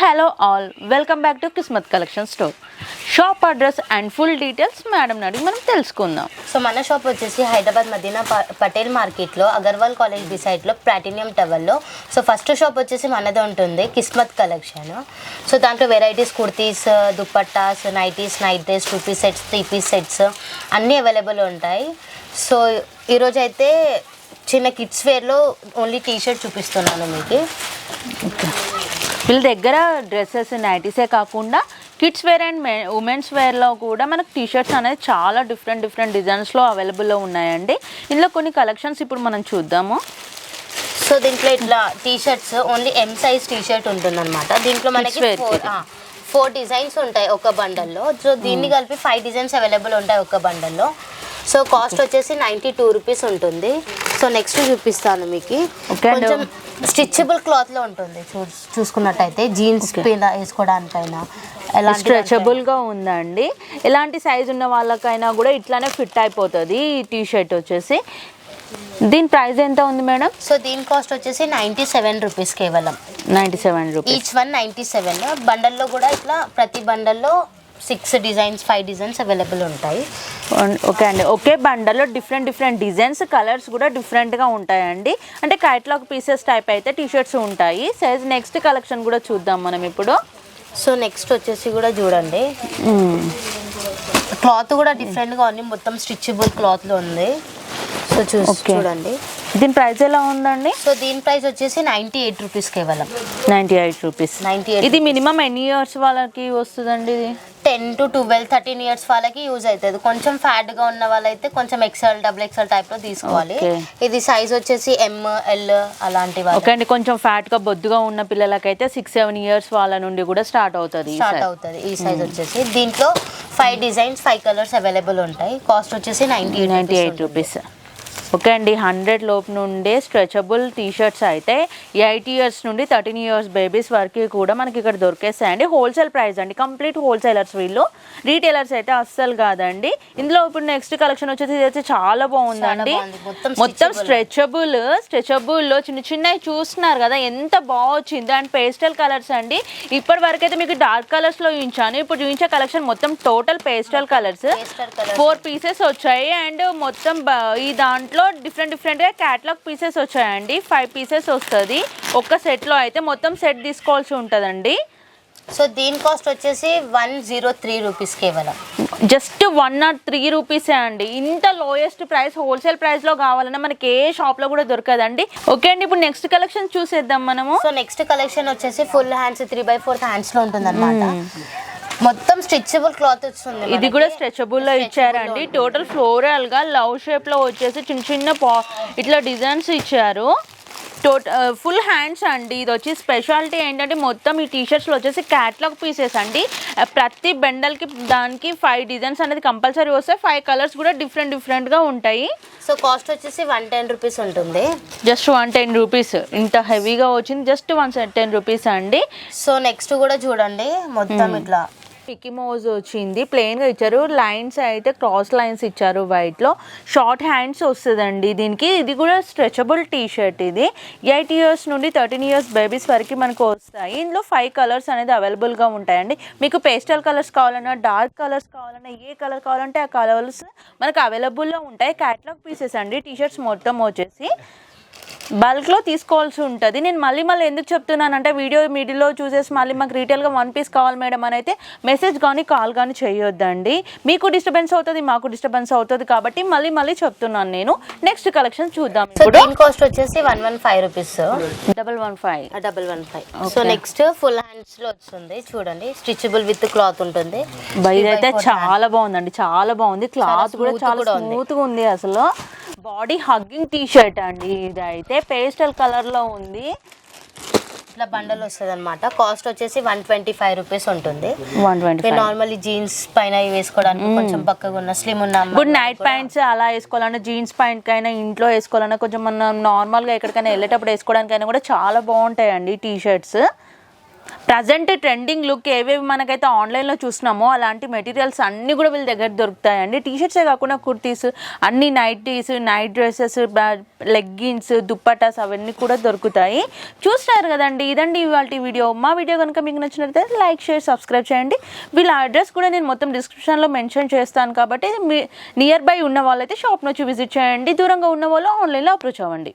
hello all, welcome back to Kismat Collection Store. Shop address and full details madam అడిగి మనం తెలుసుకుందాం. So మన shop వచ్చేసి హైదరాబాద్ మదీనా పటేల్ మార్కెట్లో అగర్వాల్ కాలేజ్ డిసైడ్లో ప్లాటినియం టవర్లో. సో ఫస్ట్ షాప్ వచ్చేసి మనదే ఉంటుంది కిస్మత్ కలెక్షన్. సో దాంట్లో varieties kurtis, dupattas, nighties, night dress, 2 piece sets, 3 piece sets అన్నీ అవైలబుల్ ఉంటాయి. సో ఈరోజు అయితే చిన్న కిడ్స్ వేర్లో ఓన్లీ టీషర్ట్ చూపిస్తున్నాను మీకు. వీళ్ళ దగ్గర డ్రెస్సెస్ నైటీసే కాకుండా కిడ్స్ వేర్ అండ్ ఉమెన్స్ వేర్లో కూడా మనకు టీషర్ట్స్ అనేది చాలా డిఫరెంట్ డిజైన్స్లో అవైలబుల్లో ఉన్నాయండి. ఇందులో కొన్ని కలెక్షన్స్ ఇప్పుడు మనం చూద్దాము. సో దీంట్లో ఇట్లా t-shirts only M size t-shirt ఉంటుందన్నమాట. దీంట్లో మనకి 4 డిజైన్స్ ఉంటాయి ఒక బండల్లో. సో దీన్ని కలిపి 5 డిజైన్స్ అవైలబుల్ ఉంటాయి ఒక బండల్లో. సో కాస్ట్ వచ్చేసి 92 రూపీస్ ఉంటుంది. సో నెక్స్ట్ చూపిస్తాను మీకు. కొంచెం స్టిచబుల్ క్లాత్లో ఉంటుంది. చూసుకున్నట్టయితే జీన్స్ పైన వేసుకోవడానికైనా స్ట్రెచబుల్గా ఉందండి. ఎలాంటి సైజ్ ఉన్న వాళ్ళకైనా కూడా ఇట్లానే ఫిట్ అయిపోతుంది ఈ టీషర్ట్ వచ్చేసి. దీని ప్రైస్ ఎంత ఉంది మేడం? సో దీని కాస్ట్ వచ్చేసి 97 రూపీస్ కేవలం. 97 రూపీస్ ఈచ్ వన్ 97. బండల్లో కూడా ఇట్లా ప్రతి బండల్లో 6 డిజైన్స్ 5 డిజైన్స్ అవైలబుల్ ఉంటాయి. ఓకే అండి. ఒకే బండల్లో డిఫరెంట్ డిజైన్స్, కలర్స్ కూడా డిఫరెంట్గా ఉంటాయండి. అంటే క్యాటలాగ్ పీసెస్ టైప్ అయితే టీషర్ట్స్ ఉంటాయి. సైజ్ నెక్స్ట్ కలెక్షన్ కూడా చూద్దాం మనం ఇప్పుడు. సో నెక్స్ట్ వచ్చేసి కూడా చూడండి, క్లాత్ కూడా డిఫరెంట్గా ఉంది. మొత్తం స్టిచబుల్ క్లాత్లో ఉంది. సో చూడండి. దీని ప్రైస్ ఎలా ఉందండి? సో దీని ప్రైస్ వచ్చేసి 98 రూపీస్ కేవలం. 98 రూపీస్. ఇది మినిమం ఎన్ని ఇయర్స్ వాళ్ళకి వస్తుందండి? ఇది 10 to 12, 13 ఇయర్స్ వాళ్ళకి యూజ్ అవుతుంది. కొంచెం ఫ్యాట్గా ఉన్న వాళ్ళైతే కొంచెం XL, XXL టైప్లో తీసుకోవాలి. ఇది సైజ్ వచ్చేసి ML అలాంటి వాళ్ళు. ఓకే అండి. కొంచెం ఫ్యాట్గా బొద్దుగా ఉన్న పిల్లలకైతే 6-7 ఇయర్స్ వాళ్ళ నుండి కూడా స్టార్ట్ అవుతుంది ఈ సైజ్ వచ్చేసి. దీంట్లో 5 డిజైన్స్ 5 కలర్స్ అవైలబుల్ ఉంటాయి. కాస్ట్ వచ్చేసి 98 రూపీస్. ఓకే అండి. 100 లోపు నుండే స్ట్రెచబుల్ టీషర్ట్స్ అయితే 8 ఇయర్స్ నుండి 13 ఇయర్స్ బేబీస్ వరకు కూడా మనకి ఇక్కడ దొరికేస్తాయండి. హోల్సేల్ ప్రైస్ అండి. కంప్లీట్ హోల్సేలర్స్ వీళ్ళు, రీటైలర్స్ అయితే అస్సలు కాదండి. ఇందులో ఇప్పుడు నెక్స్ట్ కలెక్షన్ వచ్చేసి ఇది అయితే చాలా బాగుందండి. మొత్తం స్ట్రెచబుల్లో చిన్నవి చూస్తున్నారు కదా, ఎంత బాగా వచ్చింది. అండ్ పేస్టల్ కలర్స్ అండి. ఇప్పటి వరకు అయితే మీకు డార్క్ కలర్స్లో చూపించాను. ఇప్పుడు చూపించే కలెక్షన్ మొత్తం టోటల్ పేస్టల్ కలర్స్. 4 పీసెస్ వచ్చాయి. అండ్ మొత్తం ఈ దాంట్లో డిఫరెంట్గా క్యాటలాగ్ పీసెస్ వచ్చాయండి. 5 పీసెస్ వస్తుంది ఒక్క సెట్లో. అయితే మొత్తం సెట్ తీసుకోవాల్సి ఉంటుందండి. సో దీని కాస్ట్ వచ్చేసి 103 రూపీస్ కేవలం. జస్ట్ 103 రూపీసే అండి. ఇంత లోయెస్ట్ ప్రైస్ హోల్సేల్ ప్రైస్లో కావాలన్నా మనకి ఏ షాప్లో కూడా దొరకదండి. ఓకే అండి. ఇప్పుడు నెక్స్ట్ కలెక్షన్ చూసేద్దాం మనము. సో నెక్స్ట్ కలెక్షన్ వచ్చేసి ఫుల్ హ్యాండ్స్ 3/4 హ్యాండ్స్లో ఉంటుంది అనమాట. మొత్తం స్ట్రెచబుల్ క్లాత్ వస్తుంది. ఇది కూడా స్ట్రెచబుల్ లో ఇచ్చారండి. టోటల్ ఫ్లోరల్ గా లవ్ షేప్ లో వచ్చేసి చిన్న ఇట్లా డిజైన్స్ ఇచ్చారు. ఫుల్ హ్యాండ్స్ అండి. ఇది వచ్చి స్పెషాలిటీ ఏంటంటే మొత్తం ఈ టీషర్ట్స్లో వచ్చేసి క్యాటలాగ్ పీసెస్ అండి. ప్రతి బెండల్కి దానికి 5 డిజైన్స్ అనేది కంపల్సరీ వస్తాయి. 5 కలర్స్ కూడా డిఫరెంట్గా ఉంటాయి. సో కాస్ట్ వచ్చేసి 110 రూపీస్ ఉంటుంది. Just 110 rupees. ఇంత హెవీగా వచ్చింది జస్ట్ 110 రూపీస్ అండి. సో నెక్స్ట్ కూడా చూడండి, మొత్తం ఇట్లా మిక్కీ మౌజ్ వచ్చింది. ప్లెయిన్గా ఇచ్చారు. లైన్స్ అయితే క్రాస్ లైన్స్ ఇచ్చారు వైట్లో. షార్ట్ హ్యాండ్స్ వస్తుందండి దీనికి. ఇది కూడా స్ట్రెచబుల్ టీషర్ట్. ఇది 8 ఇయర్స్ నుండి 13 ఇయర్స్ బేబీస్ వరకు మనకు వస్తాయి. ఇందులో 5 కలర్స్ అనేది అవైలబుల్గా ఉంటాయండి. మీకు పేస్టల్ కలర్స్ కావాలన్నా, డార్క్ కలర్స్ కావాలన్నా, ఏ కలర్ కావాలంటే ఆ కలర్స్ మనకు అవైలబుల్లో ఉంటాయి. క్యాటలాగ్ పీసెస్ అండి. టీషర్ట్స్ మొత్తం వచ్చేసి బల్క్లో తీసుకోవాల్సి ఉంటుంది. నేను మళ్ళీ ఎందుకు చెప్తున్నానంటే వీడియో మిడిల్లో చూసేసి మళ్ళీ మాకు రీటైల్గా 1 పీస్ కావాలి మేడం అని అయితే మెసేజ్ కానీ కాల్ కానీ చేయొద్దండి. మీకు డిస్టర్బెన్స్ అవుతుంది, మాకు డిస్టర్బెన్స్ అవుతుంది. కాబట్టి మళ్ళీ చెప్తున్నాను నేను. నెక్స్ట్ కలెక్షన్ చూద్దాం. దీని కాస్ట్ వచ్చేసి 115 rupees. 115. So next full hands లో వస్తుంది. చూడండి, స్ట్రెచబుల్ విత్ క్లాత్ ఉంటుంది. ఇదైతే చాలా బాగుందండి. చాలా బాగుంది. క్లాత్ కూడా చాలా స్మూత్గా ఉంది. అసలు బాడీ హగ్గింగ్ టీషర్ట్ అండి. ఇది అయితే పేస్టల్ కలర్ లో ఉంది. ఇట్లా బండల్ వస్తుంది అనమాట. కాస్ట్ వచ్చేసి 125 రూపీస్ ఉంటుంది. 125. నార్మల్లీ జీన్స్ పైన వేసుకోవడానికి కొంచెం పక్కగా ఉన్న స్లిమ్ ఉన్న ఇప్పుడు నైట్ ప్యాంట్స్ అలా వేసుకోవాలన్నా, జీన్స్ ప్యాంట్ కైనా, ఇంట్లో వేసుకోవాలన్నా, కొంచెం మనం నార్మల్గా ఎక్కడికైనా వెళ్ళేటప్పుడు వేసుకోవడానికైనా కూడా చాలా బాగుంటాయండి T shirts. Present trending look ఏవేవి మనకైతే ఆన్లైన్లో చూసినామో అలాంటి మెటీరియల్స్ అన్నీ కూడా వీళ్ళ దగ్గర దొరుకుతాయండి. టీషర్ట్సే కాకుండా కుర్తీస్, అన్ని nighties, night dresses, leggings, dupattas అవన్నీ కూడా దొరుకుతాయి. చూస్తారు కదండి, ఇదండి ఇవాళ వీడియో. మా వీడియో కనుక మీకు నచ్చినట్లయితే లైక్, షేర్, సబ్స్క్రైబ్ చేయండి. వీళ్ళ అడ్రస్ కూడా నేను మొత్తం డిస్క్రిప్షన్లో మెన్షన్ చేస్తాను కాబట్టి మీ నియర్ బై ఉన్న వాళ్ళైతే షాప్ నుంచి విజిట్ చేయండి. దూరంగా ఉన్న వాళ్ళు ఆన్లైన్లో అప్రోచ్ అవ్వండి.